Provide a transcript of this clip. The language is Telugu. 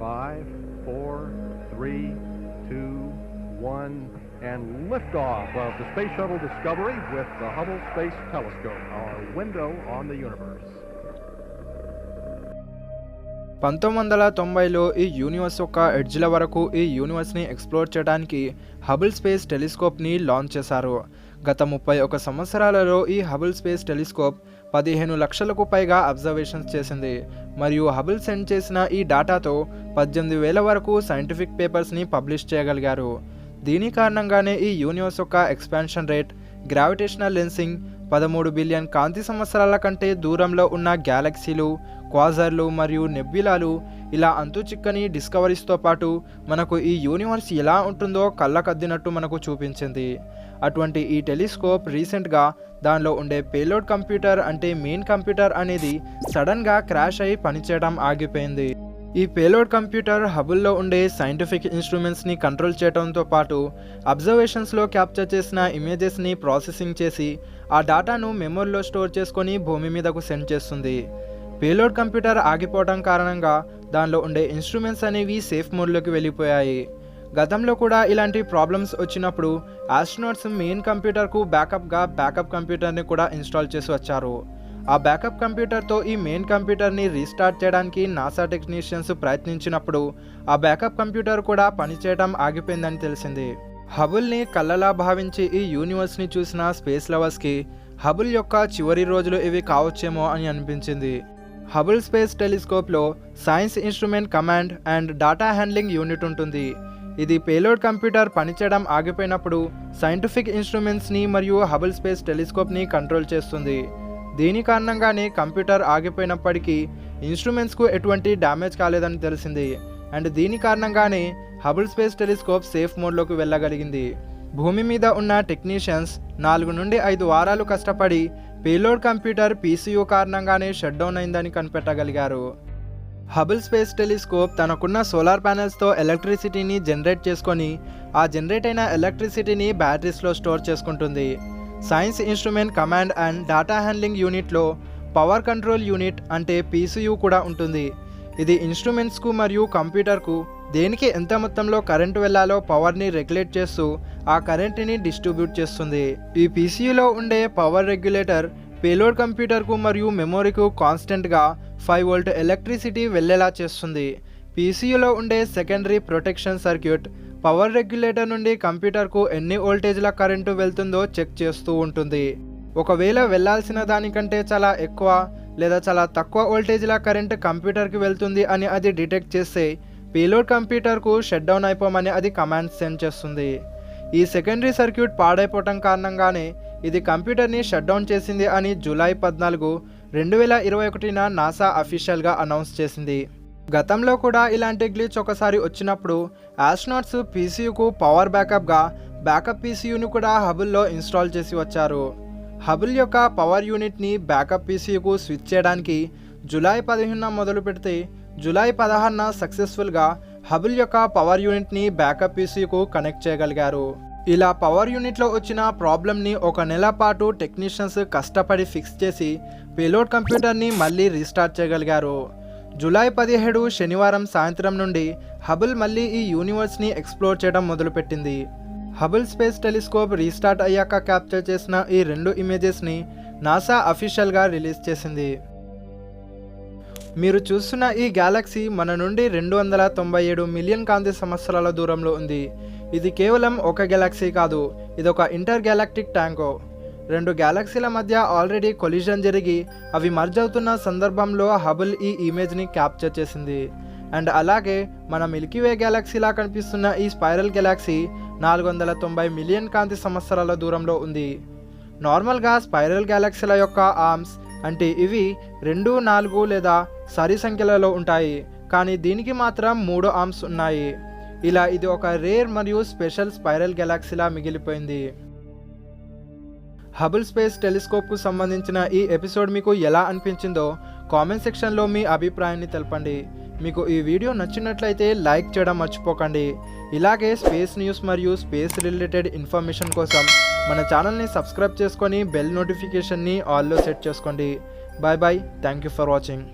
5, 4, 3, 2, 1, and liftoff of the Space Shuttle Discovery with the Hubble Space Telescope, our window on the universe. 1990లో ఈ యూనివర్స్ యొక్క ఎడ్జ్ల వరకు ఈ యూనివర్స్ని ఎక్స్ప్లోర్ చేయడానికి హబుల్ స్పేస్ టెలిస్కోప్ని లాంచ్ చేశారు. గత 31 సంవత్సరాలలో ఈ హబుల్ స్పేస్ టెలిస్కోప్ 15 లక్షలకు పైగా అబ్జర్వేషన్స్ చేసింది మరియు హబుల్ సెండ్ చేసిన ఈ డేటాతో 18,000 వరకు సైంటిఫిక్ పేపర్స్ని పబ్లిష్ చేయగలిగారు. దీని కారణంగానే ఈ యూనివర్స్ యొక్క expansion rate, gravitational lensing, 13 billion కాంతి సంవత్సరాల కంటే దూరంలో ఉన్న గ్యాలక్సీలు, క్వాజర్లు మరియు నెబ్యులాలు ఇలా అంతుచిక్కని డిస్కవరీస్తో పాటు మనకు ఈ యూనివర్స్ ఎలా ఉంటుందో కళ్ళకద్దినట్టు మనకు చూపించింది. అటువంటి ఈ టెలిస్కోప్ రీసెంట్గా దానిలో ఉండే పేలోడ్ కంప్యూటర్ అంటే మెయిన్ కంప్యూటర్ అనేది సడన్గా క్రాష్ అయి పనిచేయడం ఆగిపోయింది. ఈ పేలోడ్ కంప్యూటర్ హబుల్లో ఉండే సైంటిఫిక్ ఇన్స్ట్రుమెంట్స్ని కంట్రోల్ చేయడంతో పాటు అబ్జర్వేషన్స్లో క్యాప్చర్ చేసిన ఇమేజెస్ని ప్రాసెసింగ్ చేసి ఆ డేటాను మెమొరీలో స్టోర్ చేసుకొని భూమి మీదకు సెండ్ చేస్తుంది. పేలోడ్ కంప్యూటర్ ఆగిపోవడం కారణంగా దానిలో ఉండే ఇన్స్ట్రుమెంట్స్ అనేవి సేఫ్ మోడ్లోకి వెళ్ళిపోయాయి. గతంలో కూడా ఇలాంటి ప్రాబ్లమ్స్ వచ్చినప్పుడు ఆస్ట్రోనాట్స్ మెయిన్ కంప్యూటర్కు బ్యాకప్గా బ్యాకప్ కంప్యూటర్ని కూడా ఇన్స్టాల్ చేసి వచ్చారు. ఆ బ్యాకప్ కంప్యూటర్తో ఈ మెయిన్ కంప్యూటర్ని రీస్టార్ట్ చేయడానికి నాసా టెక్నీషియన్స్ ప్రయత్నించినప్పుడు ఆ బ్యాకప్ కంప్యూటర్ కూడా పనిచేయడం ఆగిపోయిందని తెలిసింది. హబుల్ని కళ్ళలా భావించి ఈ యూనివర్స్ని చూసిన స్పేస్ లవర్స్కి హబుల్ యొక్క చివరి రోజులు ఇవి కావచ్చేమో అని అనిపించింది. హబుల్ స్పేస్ టెలిస్కోప్లో science instrument command and data handling unit ఉంటుంది. ఇది పేలోడ్ కంప్యూటర్ పనిచేయడం ఆగిపోయినప్పుడు సైంటిఫిక్ ఇన్స్ట్రుమెంట్స్ని మరియు హబుల్ స్పేస్ టెలిస్కోప్ని కంట్రోల్ చేస్తుంది. దీని కారణంగానే కంప్యూటర్ ఆగిపోయినప్పటికీ ఇన్స్ట్రుమెంట్స్కు ఎటువంటి డ్యామేజ్ కాలేదని తెలిసింది. అండ్ దీని కారణంగానే హబుల్ స్పేస్ టెలిస్కోప్ సేఫ్ మోడ్లోకి వెళ్ళగలిగింది. భూమి మీద ఉన్న టెక్నీషియన్స్ 4 నుండి 5 వారాలు కష్టపడి పేలోడ్ కంప్యూటర్ పీసీయూ కారణంగానే షట్ డౌన్ అయిందని కనిపెట్టగలిగారు. హబుల్ స్పేస్ టెలిస్కోప్ తనకున్న సోలార్ ప్యానెల్స్తో ఎలక్ట్రిసిటీని జనరేట్ చేసుకొని ఆ జనరేట్ అయిన ఎలక్ట్రిసిటీని బ్యాటరీస్లో స్టోర్ చేసుకుంటుంది. Science instrument command and data handling యూనిట్లో పవర్ కంట్రోల్ యూనిట్ అంటే పీసీయూ కూడా ఉంటుంది. ఇది ఇన్స్ట్రుమెంట్స్కు మరియు కంప్యూటర్కు దేనికి ఎంత మొత్తంలో కరెంటు వెళ్లాలో పవర్ని రెగ్యులేట్ చేస్తూ ఆ కరెంట్ని డిస్ట్రిబ్యూట్ చేస్తుంది. ఈ పీసీయూలో ఉండే పవర్ రెగ్యులేటర్ పేలోడ్ కంప్యూటర్కు మరియు మెమొరీకు కాన్స్టెంట్గా 5 వోల్ట్ ఎలక్ట్రిసిటీ వెళ్లేలా చేస్తుంది. పీసీయూలో ఉండే secondary protection circuit power regulator నుండి కంప్యూటర్కు ఎన్ని వోల్టేజ్ల కరెంటు వెళ్తుందో చెక్ చేస్తూ ఉంటుంది. ఒకవేళ వెళ్లాల్సిన దానికంటే చాలా ఎక్కువ లేదా చాలా తక్కువ వోల్టేజ్ల కరెంటు కంప్యూటర్కి వెళ్తుంది అని అది డిటెక్ట్ చేస్తే పేలోడ్ కంప్యూటర్కు షట్ డౌన్ అయిపోమని అది కమాండ్ సెండ్ చేస్తుంది. ఈ సెకండరీ సర్క్యూట్ పాడైపోవటం కారణంగానే ఇది కంప్యూటర్ని షట్ డౌన్ చేసింది అని జూలై 14, 2021 నాసా అఫీషియల్గా అనౌన్స్ చేసింది. గతంలో కూడా ఇలాంటి గ్లిచ్ ఒకసారి వచ్చినప్పుడు ఆస్ట్రోనాట్స్ పీసీయూకు పవర్ బ్యాకప్గా బ్యాకప్ పీసీయూని కూడా హబుల్లో ఇన్స్టాల్ చేసి వచ్చారు. హబుల్ యొక్క పవర్ యూనిట్ని బ్యాకప్ పీసీయూకు స్విచ్ చేయడానికి జూలై 15 మొదలు పెడితే జూలై 16 సక్సెస్ఫుల్గా హబుల్ యొక్క పవర్ యూనిట్ని బ్యాకప్ పీసీయూకు కనెక్ట్ చేయగలిగారు. ఇలా పవర్ యూనిట్లో వచ్చిన ప్రాబ్లమ్ని 1 నెల పాటు టెక్నీషియన్స్ కష్టపడి ఫిక్స్ చేసి పేలోడ్ కంప్యూటర్ని మళ్ళీ రీస్టార్ట్ చేయగలిగారు. జూలై 17 శనివారం సాయంత్రం నుండి హబుల్ మళ్ళీ ఈ యూనివర్స్ని ఎక్స్ప్లోర్ చేయడం మొదలుపెట్టింది. హబుల్ స్పేస్ టెలిస్కోప్ రీస్టార్ట్ అయ్యాక క్యాప్చర్ చేసిన ఈ 2 ఇమేజెస్ని నాసా అఫీషియల్గా రిలీజ్ చేసింది. మీరు చూస్తున్న ఈ గ్యాలక్సీ మన నుండి 297 మిలియన్ కాంతి సంవత్సరాల దూరంలో ఉంది. ఇది కేవలం ఒక గ్యాలక్సీ కాదు, ఇదొక ఇంటర్ గ్యాలక్టిక్ ట్యాంగో. 2 గ్యాలక్సీల మధ్య ఆల్రెడీ కొలిజన్ జరిగి అవి మర్జ్ అవుతున్న సందర్భంలో హబుల్ ఈ ఇమేజ్ని క్యాప్చర్ చేసింది. అండ్ అలాగే మన మిల్కీవే గ్యాలక్సీలా కనిపిస్తున్న ఈ స్పైరల్ గ్యాలక్సీ 490 మిలియన్ కాంతి సంవత్సరాల దూరంలో ఉంది. నార్మల్గా స్పైరల్ గ్యాలక్సీల యొక్క ఆర్మ్స్ అంటే ఇవి 2, 4 లేదా సరి సంఖ్యలలో ఉంటాయి, కానీ దీనికి మాత్రం 3 ఆర్మ్స్ ఉన్నాయి. ఇలా ఇది ఒక రేర్ మరియు స్పెషల్ స్పైరల్ గ్యాలక్సీలా మిగిలిపోయింది. హబుల్ స్పేస్ టెలిస్కోప్కు సంబంధించిన ఈ ఎపిసోడ్ మీకు ఎలా అనిపించిందో కామెంట్ సెక్షన్లో మీ అభిప్రాయాన్ని తెలపండి. మీకు ఈ వీడియో నచ్చినట్లయితే లైక్ చేయడం మర్చిపోకండి. ఇలాగే స్పేస్ న్యూస్ మరియు స్పేస్ రిలేటెడ్ ఇన్ఫర్మేషన్ కోసం మన ఛానల్ని సబ్స్క్రైబ్ చేసుకొని బెల్ నోటిఫికేషన్ని ఆల్లో సెట్ చేసుకోండి. Bye bye. Thank you for watching.